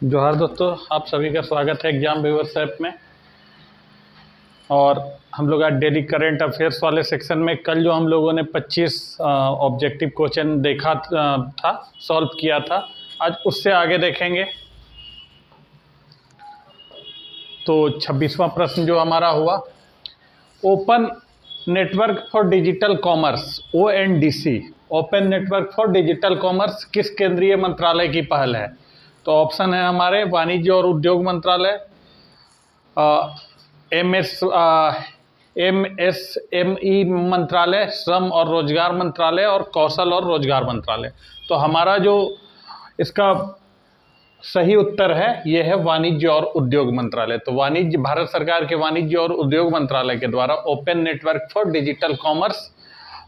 जोहार दोस्तों, आप सभी का स्वागत है एग्जाम व्यूअर्स ऐप में। और हम लोग आज डेली करंट अफेयर्स वाले सेक्शन में कल जो हम लोगों ने 25 ऑब्जेक्टिव क्वेश्चन देखा था, सॉल्व किया था, आज उससे आगे देखेंगे। तो 26वां प्रश्न जो हमारा हुआ, open network for digital commerce ONDC, open network for digital commerce किस केंद्रीय मंत्रालय की पहल है? तो ऑप्शन है हमारे वाणिज्य और उद्योग मंत्रालय, MSME मंत्रालय, श्रम और रोजगार मंत्रालय और कौशल और रोजगार मंत्रालय। तो हमारा जो इसका सही उत्तर है ये है वाणिज्य और उद्योग मंत्रालय। तो वाणिज्य, भारत सरकार के वाणिज्य और उद्योग मंत्रालय के द्वारा open network for digital commerce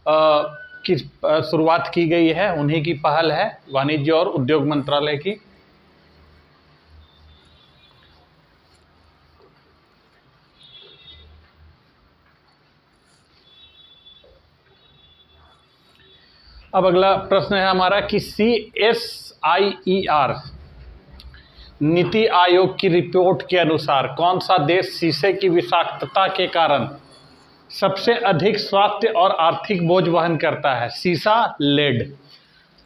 की शुरुआत की गई है, उन्हीं की पहल है, वाणिज्य और उद्योग मंत्रालय की। अब अगला प्रश्न है हमारा कि CSIER नीति आयोग की रिपोर्ट के अनुसार कौन सा देश शीशे की विषाक्तता के कारण सबसे अधिक स्वास्थ्य और आर्थिक बोझ वहन करता है? शीशा, लेड।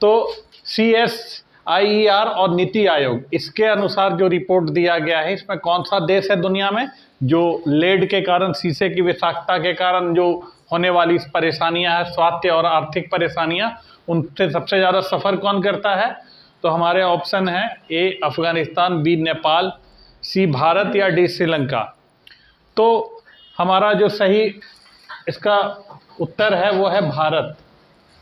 तो CSIER और नीति आयोग, इसके अनुसार जो रिपोर्ट दिया गया है, इसमें कौन सा देश है दुनिया में जो लेड के कारण, शीशे की विषाक्तता के कारण जो होने वाली परेशानियां हैं, स्वास्थ्य और आर्थिक परेशानियां, उनसे सबसे ज़्यादा सफ़र कौन करता है? तो हमारे ऑप्शन है A Afghanistan, B Nepal, C Bharat या D श्रीलंका। तो हमारा जो सही इसका उत्तर है वो है भारत।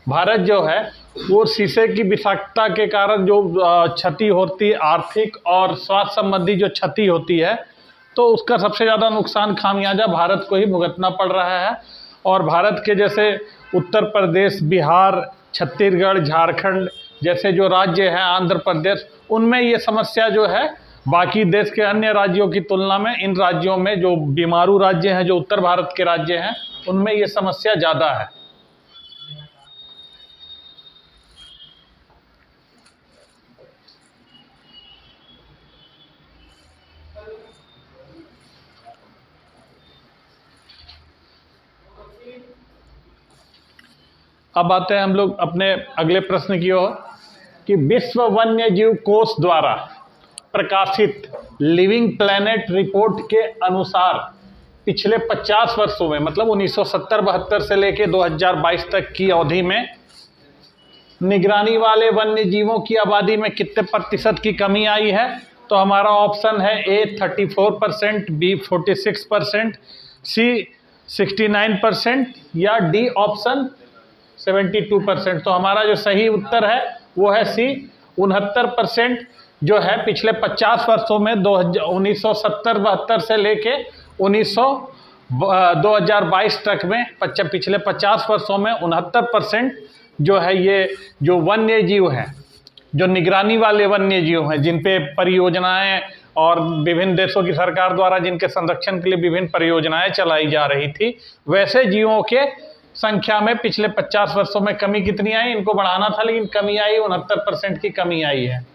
भारत जो है वो शीशे की विषाक्तता के कारण जो क्षति होती है, आर्थिक और स्वास्थ्य संबंधी जो क्षति होती है, तो उसका सबसे ज़्यादा नुकसान, खामियाजा भारत को ही भुगतना पड़ रहा है। और भारत के जैसे उत्तर प्रदेश, बिहार, छत्तीसगढ़, झारखंड जैसे जो राज्य हैं, आंध्र प्रदेश, उनमें ये समस्या जो है बाकी देश के अन्य राज्यों की तुलना में, इन राज्यों में जो बीमारू राज्य हैं, जो उत्तर भारत के राज्य हैं, उनमें ये समस्या ज़्यादा है। अब आते हैं हम लोग अपने अगले प्रश्न की ओर कि विश्व वन्य जीव कोष द्वारा प्रकाशित लिविंग प्लैनेट रिपोर्ट के अनुसार पिछले 50 वर्षों में, मतलब 1970-72 से लेकर 2022 तक की अवधि में निगरानी वाले वन्य जीवों की आबादी में कितने प्रतिशत की कमी आई है? तो हमारा ऑप्शन है A 34%, B 46%, C 69% या D ऑप्शन 72%। तो हमारा जो सही उत्तर है वो है C 69% जो है पिछले 50 वर्षों में 1970-72 से लेके 2022 तक में पिछले 50 वर्षों में 69% जो है ये जो वन्य जीव हैं, जो निगरानी वाले वन्य जीव हैं, जिन पे परियोजनाएं और विभिन्न देशों की सरकार द्वारा जिनके संरक्षण के लिए विभिन्न परियोजनाएं चलाई जा रही थी, वैसे जीवों के संख्या में पिछले 50 वर्षों में कमी कितनी आई? इनको बढ़ाना था लेकिन कमी आई, 69% की कमी आई है।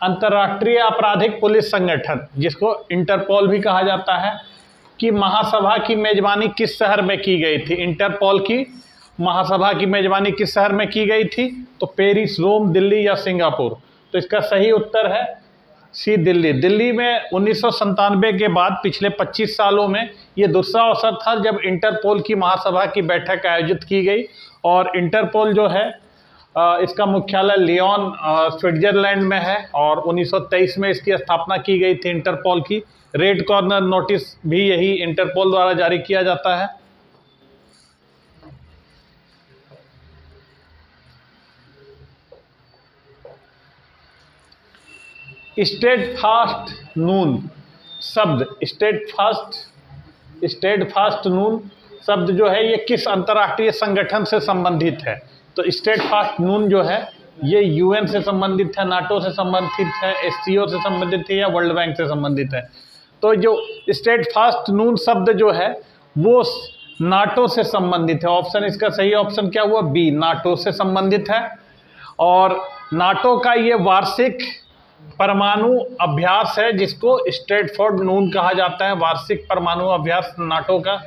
अंतर्राष्ट्रीय आपराधिक पुलिस संगठन, जिसको इंटरपोल भी कहा जाता है, कि महासभा की मेजबानी किस शहर में की गई थी? इंटरपोल की महासभा की मेजबानी किस शहर में की गई थी? तो पेरिस, रोम, दिल्ली या सिंगापुर। तो इसका सही उत्तर है C दिल्ली। दिल्ली में 1997 के बाद पिछले 25 सालों में ये दूसरा अवसर था जब इंटरपोल की महासभा की बैठक आयोजित की गई। और इंटरपोल जो है इसका मुख्यालय लियोन, स्विट्जरलैंड में है, और 1923 में इसकी स्थापना की गई थी इंटरपोल की। रेड कॉर्नर नोटिस भी यही इंटरपोल द्वारा जारी किया जाता है। स्टेडफास्ट नून शब्द, स्टेडफास्ट नून शब्द जो है ये किस अंतर्राष्ट्रीय संगठन से संबंधित है? तो स्टेडफास्ट नून जो है ये UN से संबंधित है, नाटो से संबंधित है, SCO से संबंधित है या वर्ल्ड बैंक से संबंधित है? तो जो स्टेडफास्ट नून शब्द जो है वो नाटो से संबंधित है। ऑप्शन इसका सही ऑप्शन क्या हुआ? बी, नाटो से संबंधित है। और नाटो का ये वार्षिक परमाणु अभ्यास है जिसको स्ट्रेटफोर्ड नून कहा जाता है। वार्षिक परमाणु अभ्यास नाटो का।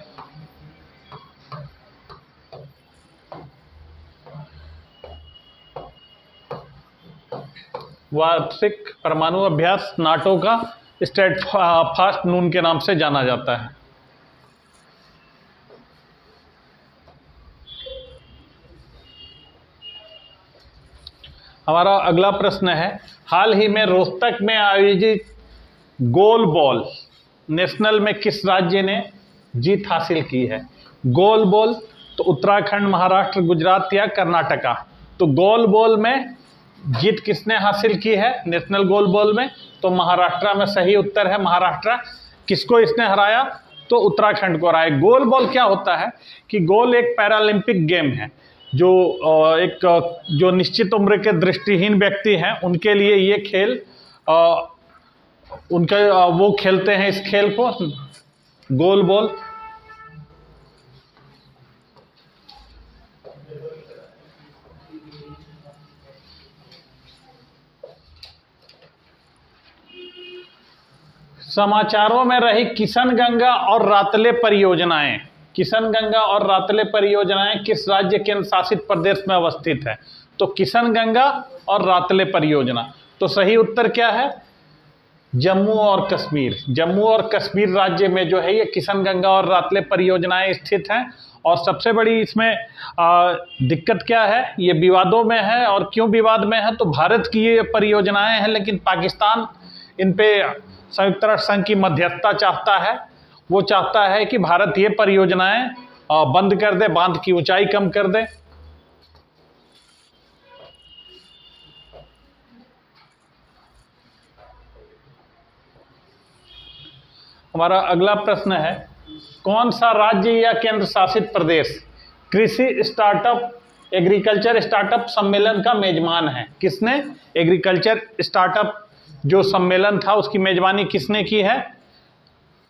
वार्षिक परमाणु अभ्यास नाटो का स्टेडफास्ट नून के नाम से जाना जाता है। हमारा अगला प्रश्न है, हाल ही में रोहतक में आयोजित गोल बॉल नेशनल में किस राज्य ने जीत हासिल की है? गोल बॉल तो उत्तराखंड, महाराष्ट्र, गुजरात या कर्नाटका। तो गोल बॉल में जीत किसने हासिल की है नेशनल गोल बॉल में? तो महाराष्ट्र में सही उत्तर है, महाराष्ट्र। किसको इसने हराया? तो उत्तराखंड को हराया। गोल बॉल क्या होता है कि गोल एक पैरालंपिक गेम है जो जो निश्चित उम्र के दृष्टिहीन व्यक्ति हैं उनके लिए ये खेल वो खेलते हैं इस खेल को, गोल बॉल। समाचारों में रही किशनगंगा और रातले परियोजनाएं, किशनगंगा और रातले परियोजनाएं किस राज्य केंद्र शासित प्रदेश में अवस्थित है? तो किशनगंगा और रातले परियोजना। तो सही उत्तर क्या है? जम्मू और कश्मीर। जम्मू और कश्मीर राज्य में जो है ये किशनगंगा और रातले परियोजनाएं स्थित हैं। और सबसे बड़ी इसमें दिक्कत क्या है? ये विवादों में है। और क्यों विवाद में है? तो भारत की ये परियोजनाएं हैं लेकिन पाकिस्तान इन पे संयुक्त राष्ट्र संघ की मध्यस्थता चाहता है। वो चाहता है कि भारत ये परियोजनाएं बंद कर दे, बांध की ऊंचाई कम कर दे। हमारा अगला प्रश्न है, कौन सा राज्य या केंद्र शासित प्रदेश कृषि स्टार्टअप एग्रीकल्चर स्टार्टअप सम्मेलन का मेजबान है? किसने? एग्रीकल्चर स्टार्टअप जो सम्मेलन था उसकी मेजबानी किसने की है?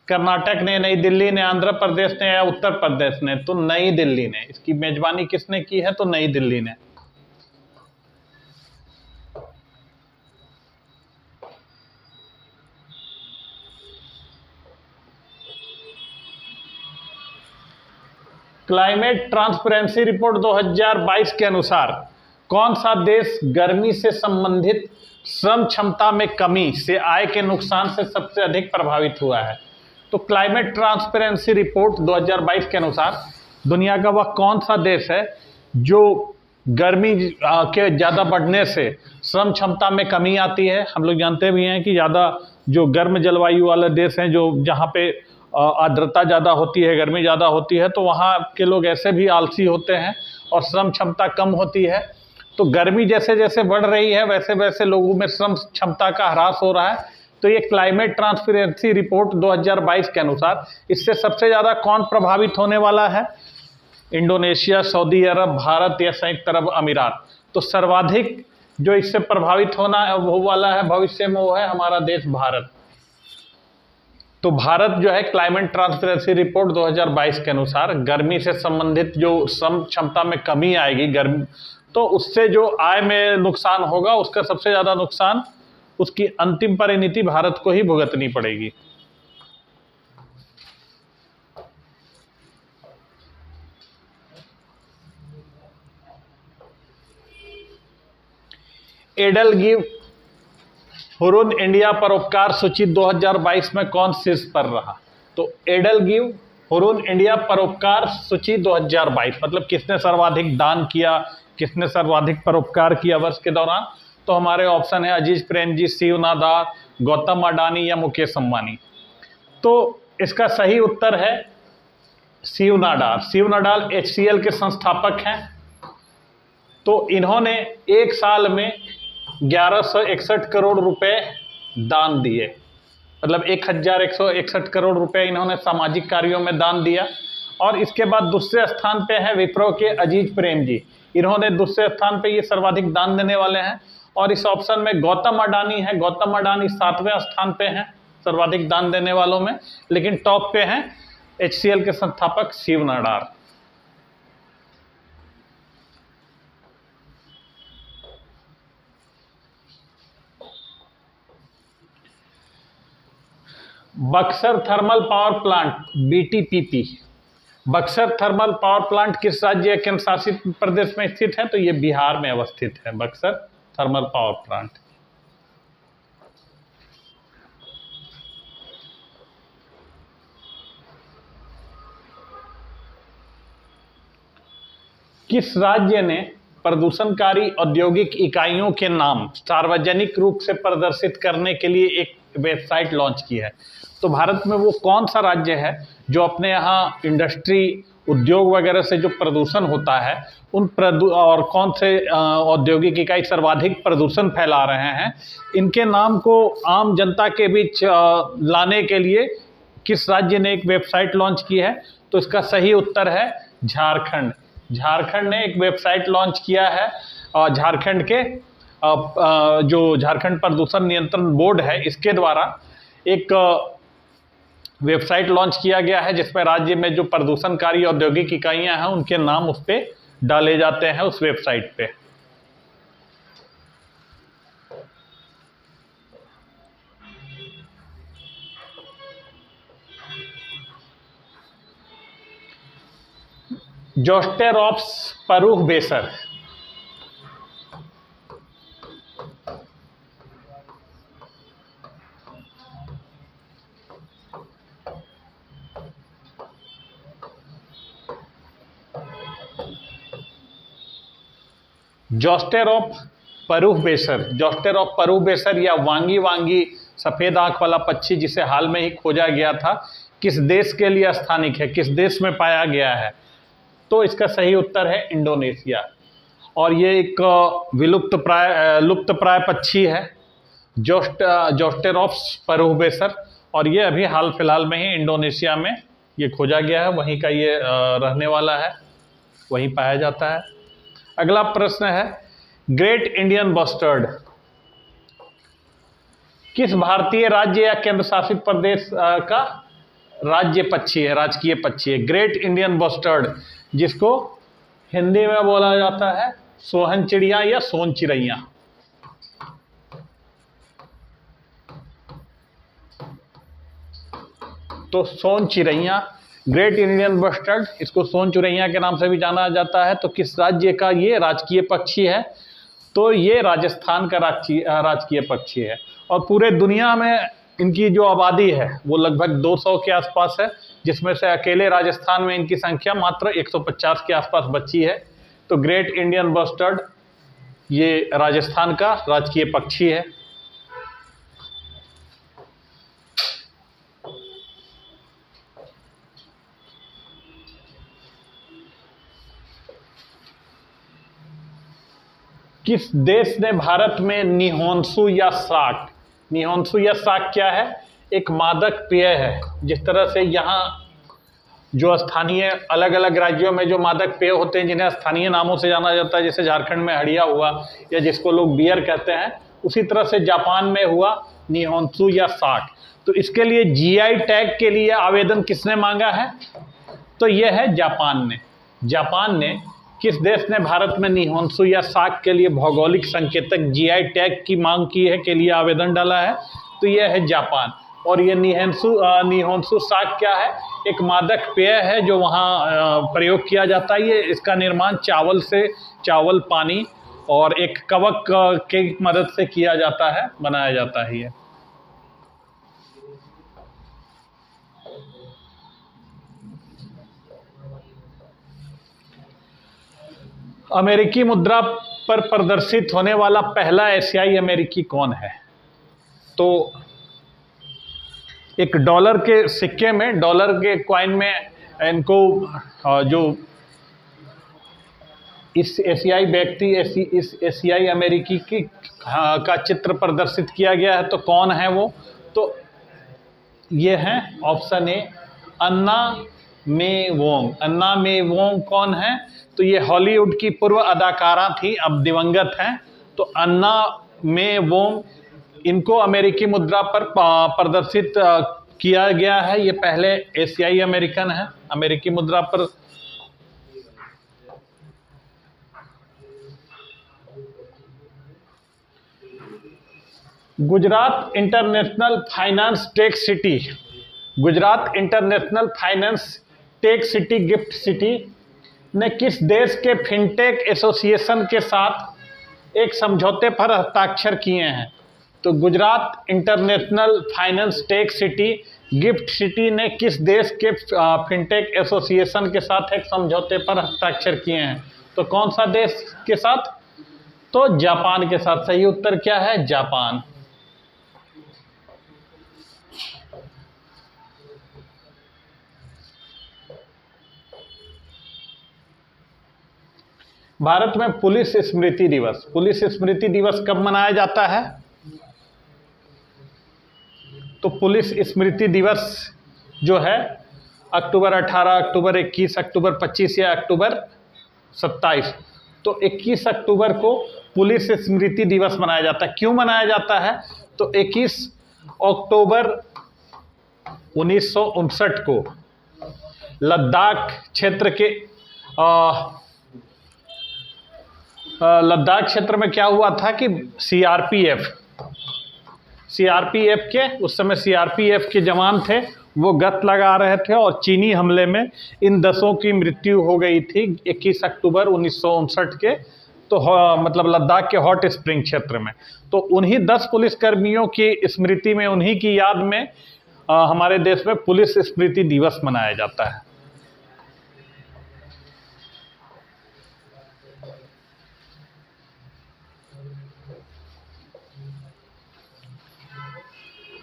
कर्नाटक ने, नई दिल्ली ने, आंध्र प्रदेश ने या उत्तर प्रदेश ने? तो नई दिल्ली ने। इसकी मेजबानी किसने की है? तो नई दिल्ली ने। क्लाइमेट ट्रांसपेरेंसी रिपोर्ट 2022 के अनुसार कौन सा देश गर्मी से संबंधित श्रम क्षमता में कमी से आय के नुकसान से सबसे अधिक प्रभावित हुआ है? तो क्लाइमेट ट्रांसपेरेंसी रिपोर्ट 2022 के अनुसार दुनिया का वह कौन सा देश है जो गर्मी के ज़्यादा बढ़ने से श्रम क्षमता में कमी आती है? हम लोग जानते भी हैं कि ज़्यादा जो गर्म जलवायु वाले देश हैं, जो जहाँ पे आर्द्रता ज़्यादा होती है, गर्मी ज़्यादा होती है, तो वहाँ के लोग ऐसे भी आलसी होते हैं और श्रम क्षमता कम होती है। तो गर्मी जैसे जैसे बढ़ रही है वैसे वैसे लोगों में श्रम क्षमता का ह्रास हो रहा है। तो ये क्लाइमेट ट्रांसपेरेंसी रिपोर्ट 2022 के अनुसार इससे सबसे ज़्यादा कौन प्रभावित होने वाला है? इंडोनेशिया, सऊदी अरब, भारत या संयुक्त अरब अमीरात? तो सर्वाधिक जो इससे प्रभावित होना वो वाला है भविष्य में वो है हमारा देश भारत। तो भारत जो है क्लाइमेट ट्रांसपेरेंसी रिपोर्ट 2022 के अनुसार गर्मी से संबंधित जो श्रम क्षमता में कमी आएगी गर्मी, तो उससे जो आय में नुकसान होगा उसका सबसे ज़्यादा नुकसान उसकी अंतिम परिणति भारत को ही भुगतनी पड़ेगी। एडल गिव हुरून इंडिया परोपकार सूची 2022 में कौन शीर्ष पर रहा? तो एडल गिव हुरून इंडिया परोपकार सूची 2022 मतलब किसने सर्वाधिक दान किया, किसने सर्वाधिक परोपकार किया वर्ष के दौरान? तो हमारे ऑप्शन है अजीज प्रेमजी, शिव नादार, गौतम अडानी या मुकेश अंबानी। तो इसका सही उत्तर है शिव नाडार। शिव नाडार HCL के संस्थापक हैं। तो इन्होंने एक साल में 1161 करोड़ रुपए दान दिए, मतलब 1161 करोड़ रुपए इन्होंने सामाजिक कार्यों में दान दिया। और इसके बाद दूसरे स्थान पे है विप्रो के अजीज प्रेम जी, इन्होंने दूसरे स्थान पे ये सर्वाधिक दान देने वाले हैं। और इस ऑप्शन में गौतम अडानी है, गौतम अडानी 7वें स्थान पे हैं। सर्वाधिक दान देने वालों में, लेकिन टॉप पे हैं HCL के संस्थापक Shiv Nadar. Buxar thermal power plant BTPP, Buxar thermal power plant किस राज्य या केंद्र शासित प्रदेश में स्थित है? तो ये बिहार में अवस्थित है बक्सर थर्मल पावर प्लांट। किस राज्य ने प्रदूषणकारी औद्योगिक इकाइयों के नाम सार्वजनिक रूप से प्रदर्शित करने के लिए एक वेबसाइट लॉन्च की है? तो भारत में वो कौन सा राज्य है जो अपने यहाँ इंडस्ट्री, उद्योग वगैरह से जो प्रदूषण होता है और कौन से औद्योगिक इकाई सर्वाधिक प्रदूषण फैला रहे हैं, इनके नाम को आम जनता के बीच लाने के लिए किस राज्य ने एक वेबसाइट लॉन्च की है? तो इसका सही उत्तर है झारखंड। झारखंड ने एक वेबसाइट लॉन्च किया है और झारखंड के जो झारखंड प्रदूषण नियंत्रण बोर्ड है, इसके द्वारा एक वेबसाइट लॉन्च किया गया है जिसमें राज्य में जो प्रदूषणकारी औद्योगिक इकाइयां हैं उनके नाम उस पे डाले जाते हैं उस वेबसाइट पे। जोस्टेरोप्स परूह बेसर, जोस्टेरोप परूह बेसर, जोस्टेरोप परूह बेसर या वांगी वांगी सफेद आंख वाला पक्षी जिसे हाल में ही खोजा गया था, किस देश के लिए स्थानिक है, किस देश में पाया गया है? तो इसका सही उत्तर है इंडोनेशिया। और ये एक लुप्त प्राय पक्षी है जोस्टेरोप्स परूह बेसर, और ये अभी हाल फिलहाल में ही इंडोनेशिया में ये खोजा गया है, वहीं का ये रहने वाला है, वहीं पाया जाता है। अगला प्रश्न है ग्रेट इंडियन बस्टर्ड किस भारतीय राज्य या केंद्र शासित प्रदेश का राज्य पक्षी है, राजकीय पक्षी है? ग्रेट इंडियन बस्टर्ड, जिसको हिंदी में बोला जाता है सोहन चिड़िया या सोन चिड़ैया। तो सोन चिड़ैया, ग्रेट इंडियन बस्टर्ड, इसको सोन चिड़ैया के नाम से भी जाना जाता है। तो किस राज्य का ये राजकीय पक्षी है? तो ये राजस्थान का राजकीय पक्षी है। और पूरे दुनिया में इनकी जो आबादी है वो लगभग 200 के आसपास है, जिसमें से अकेले राजस्थान में इनकी संख्या मात्र 150 के आसपास बची है। तो ग्रेट इंडियन बस्टर्ड ये राजस्थान का राजकीय पक्षी है। किस देश ने भारत में निहोंसु या शाक, निहोंसु या शाक क्या है? एक मादक पेय है। जिस तरह से यहाँ जो स्थानीय अलग अलग राज्यों में जो मादक पेय होते हैं जिन्हें स्थानीय नामों से जाना जाता है, जैसे झारखंड में हड़िया हुआ या जिसको लोग बियर कहते हैं, उसी तरह से जापान में हुआ निहोंसु या शाक। तो इसके लिए GI टैग के लिए आवेदन किसने मांगा है? तो यह है जापान ने। जापान ने, किस देश ने भारत में निहोंसु या शाक के लिए भौगोलिक संकेतक GI टैग की मांग की है, के लिए आवेदन डाला है? तो यह है जापान। और ये निहोंसु शाक क्या है? एक मादक पेय है जो वहाँ प्रयोग किया जाता है। ये इसका निर्माण चावल, पानी और एक कवक के मदद से किया जाता है, बनाया जाता है ये। अमेरिकी मुद्रा पर प्रदर्शित होने वाला पहला एशियाई अमेरिकी कौन है? तो एक डॉलर के सिक्के में, डॉलर के कॉइन में इनको जो इस एशियाई व्यक्ति, इस एशियाई अमेरिकी की का चित्र प्रदर्शित किया गया है। तो कौन है वो? तो ये है option A Anna may Wong. Anna may Wong कौन है? तो ये हॉलीवुड की पूर्व अदाकारा थी, अब दिवंगत हैं। तो अन्ना मे वोंग इनको अमेरिकी मुद्रा पर प्रदर्शित किया गया है। ये पहले एशियाई अमेरिकन है अमेरिकी मुद्रा पर। Gujarat international finance tech city, Gujarat international finance tech city gift city ने किस देश के फिनटेक एसोसिएशन के साथ एक समझौते पर हस्ताक्षर किए हैं? तो Gujarat international finance tech city gift city ने किस देश के फिनटेक एसोसिएशन के साथ एक समझौते पर हस्ताक्षर किए हैं? तो कौन सा देश के साथ? तो जापान के साथ। सही उत्तर क्या है? जापान। भारत में पुलिस स्मृति दिवस, पुलिस स्मृति दिवस कब मनाया जाता है? तो पुलिस स्मृति दिवस जो है अक्टूबर 18, अक्टूबर 21, अक्टूबर 25 या अक्टूबर 27। तो 21 अक्टूबर को पुलिस स्मृति दिवस मनाया जाता है। क्यों मनाया जाता है? तो 21 अक्टूबर 1959 को लद्दाख क्षेत्र के लद्दाख क्षेत्र में क्या हुआ था कि सीआरपीएफ के उस समय सीआरपीएफ के जवान थे, वो गश्त लगा रहे थे और चीनी हमले में इन 10 की मृत्यु हो गई थी 21 अक्टूबर 1959 के। तो मतलब लद्दाख के हॉट स्प्रिंग क्षेत्र में। तो उन्हीं 10 पुलिसकर्मियों की स्मृति में, उन्हीं की याद में हमारे देश में पुलिस स्मृति दिवस मनाया जाता है।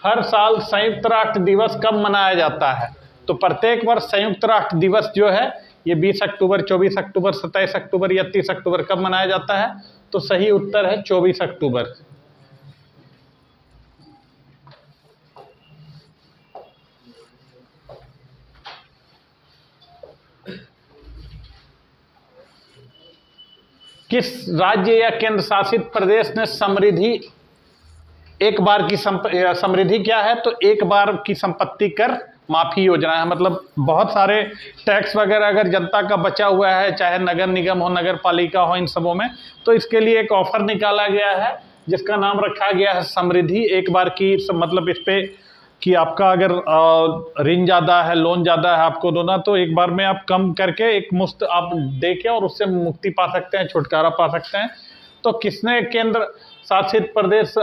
हर साल संयुक्त राष्ट्र दिवस कब मनाया जाता है? तो प्रत्येक वर्ष संयुक्त राष्ट्र दिवस जो है ये 20 अक्टूबर, 24 अक्टूबर, 27 अक्टूबर या 30 अक्टूबर कब मनाया जाता है? तो सही उत्तर है 24 अक्टूबर। किस राज्य या केंद्र शासित प्रदेश ने समृद्धि एक बार की समृद्धि क्या है? तो एक बार की संपत्ति कर माफी योजना है। मतलब बहुत सारे टैक्स वगैरह अगर जनता का बचा हुआ है, चाहे नगर निगम हो, नगर पालिका हो, इन सबों में, तो इसके लिए एक ऑफर निकाला गया है जिसका नाम रखा गया है समृद्धि। एक बार की मतलब इस पे कि आपका अगर ऋण ज़्यादा है, लोन ज़्यादा है आपको देना, तो एक बार में आप कम करके एक मुफ्त आप दे के और उससे मुक्ति पा सकते हैं, छुटकारा पा सकते हैं। तो किसने केंद्र शासित प्रदेश,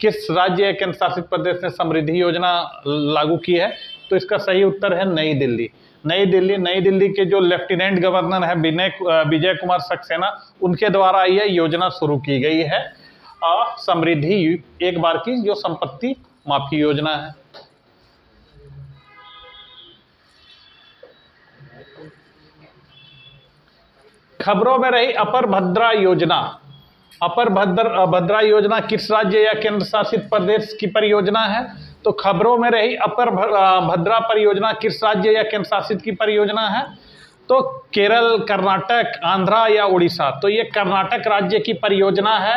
किस राज्य या केंद्र शासित प्रदेश ने समृद्धि योजना लागू की है? तो इसका सही उत्तर है नई दिल्ली। नई दिल्ली के जो लेफ्टिनेंट गवर्नर है विजय कुमार सक्सेना, उनके द्वारा यह योजना शुरू की गई है समृद्धि एक बार की जो संपत्ति माफी योजना है। खबरों में रही अपर भद्रा योजना, अपर भद्रा योजना किस राज्य या केंद्र शासित प्रदेश की परियोजना है? तो खबरों में रही अपर भद्रा परियोजना किस राज्य या केंद्र शासित की परियोजना है? तो केरल, कर्नाटक, आंध्रा या उड़ीसा। तो ये कर्नाटक राज्य की परियोजना है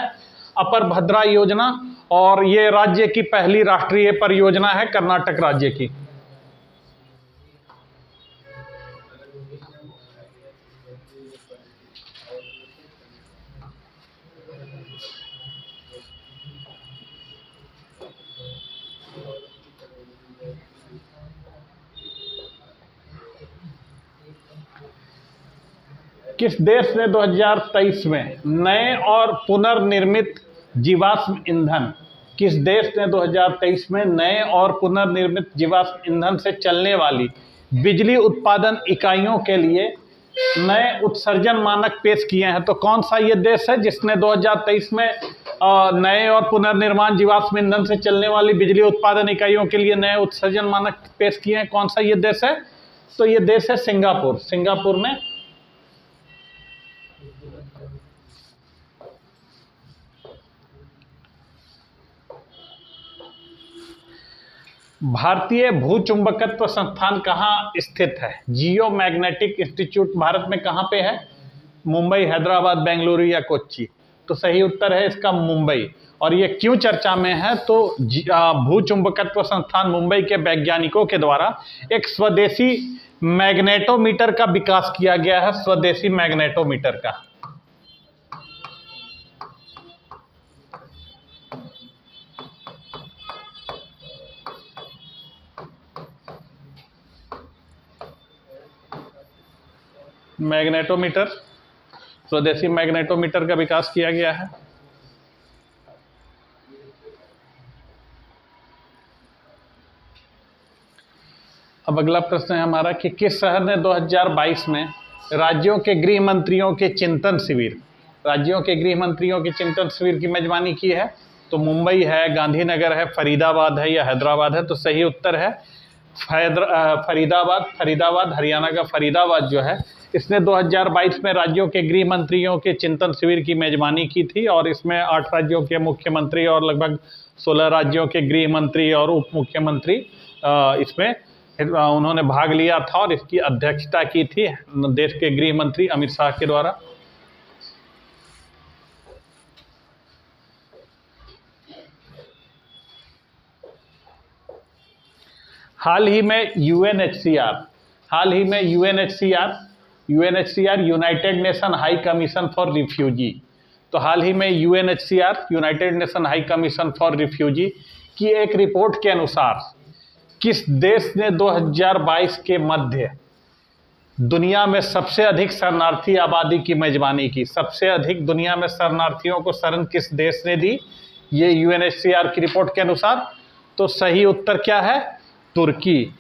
अपर भद्रा योजना, और ये राज्य की पहली राष्ट्रीय परियोजना है कर्नाटक राज्य की। किस देश ने 2023 में नए और पुनर्निर्मित जीवाश्म ईंधन, किस देश ने 2023 में नए और पुनर्निर्मित जीवाश्म ईंधन से चलने वाली बिजली उत्पादन इकाइयों के लिए नए उत्सर्जन मानक पेश किए हैं? तो कौन सा ये देश है जिसने 2023 में नए और पुनर्निर्माण जीवाश्म ईंधन से चलने वाली बिजली उत्पादन इकाइयों के लिए नए उत्सर्जन मानक पेश किए हैं? कौन सा ये देश है? तो ये देश है सिंगापुर। सिंगापुर ने भारतीय भूचुंबकत्व संस्थान कहाँ स्थित है? जियो मैग्नेटिक इंस्टीट्यूट भारत में कहाँ पे है? मुंबई, हैदराबाद, बेंगलुरु या कोच्चि? तो सही उत्तर है इसका मुंबई। और ये क्यों चर्चा में है, तो भूचुंबकत्व संस्थान मुंबई के वैज्ञानिकों के द्वारा एक स्वदेशी मैग्नेटोमीटर का विकास किया गया है, स्वदेशी मैग्नेटोमीटर का। मैग्नेटोमीटर, स्वदेशी मैग्नेटोमीटर का विकास किया गया है। अब अगला प्रश्न है हमारा कि किस शहर ने 2022 में राज्यों के गृह मंत्रियों के चिंतन शिविर, राज्यों के गृह मंत्रियों के चिंतन शिविर की मेजबानी की है? तो मुंबई है, गांधीनगर है, फरीदाबाद है या हैदराबाद है? तो सही उत्तर है फरीदाबाद। फरीदाबाद, हरियाणा का फरीदाबाद जो है, इसने 2022 में राज्यों के गृह मंत्रियों के चिंतन शिविर की मेजबानी की थी और इसमें 8 राज्यों के मुख्यमंत्री और लगभग 16 राज्यों के गृह मंत्री और उप मुख्यमंत्री इसमें उन्होंने भाग लिया था और इसकी अध्यक्षता की थी देश के गृह मंत्री अमित शाह के द्वारा। हाल ही में UNHCR United nation high commission for refugee, तो हाल ही में UNHCR United nation high commission for refugee की एक रिपोर्ट के अनुसार किस देश ने 2022 के मध्य दुनिया में सबसे अधिक शरणार्थी आबादी की मेजबानी की? सबसे अधिक दुनिया में शरणार्थियों को शरण किस देश ने दी, ये यूएनएचसीआर की रिपोर्ट के अनुसार? तो सही उत्तर क्या है? तुर्की।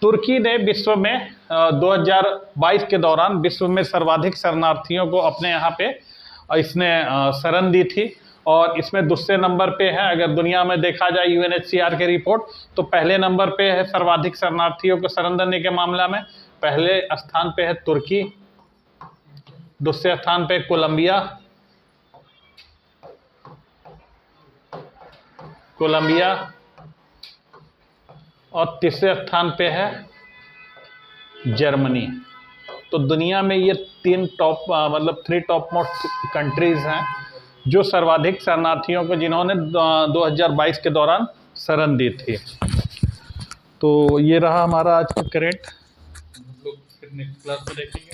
तुर्की ने विश्व में 2022 के दौरान विश्व में सर्वाधिक शरणार्थियों को अपने यहाँ पे इसने शरण दी थी और इसमें दूसरे नंबर पे है। अगर दुनिया में देखा जाए यूएनएचसीआर की रिपोर्ट, तो पहले नंबर पे है सर्वाधिक शरणार्थियों को शरण देने के मामला में, पहले स्थान पे है तुर्की, दूसरे स्थान पे कोलंबिया और तीसरे स्थान पे है जर्मनी। तो दुनिया में ये 3 टॉप मोस्ट कंट्रीज हैं जो सर्वाधिक शरणार्थियों को जिन्होंने 2022 के दौरान शरण दी थी। तो ये रहा हमारा आज का करेंट, हम लोग फिर नेक्स्ट क्लास में देखेंगे।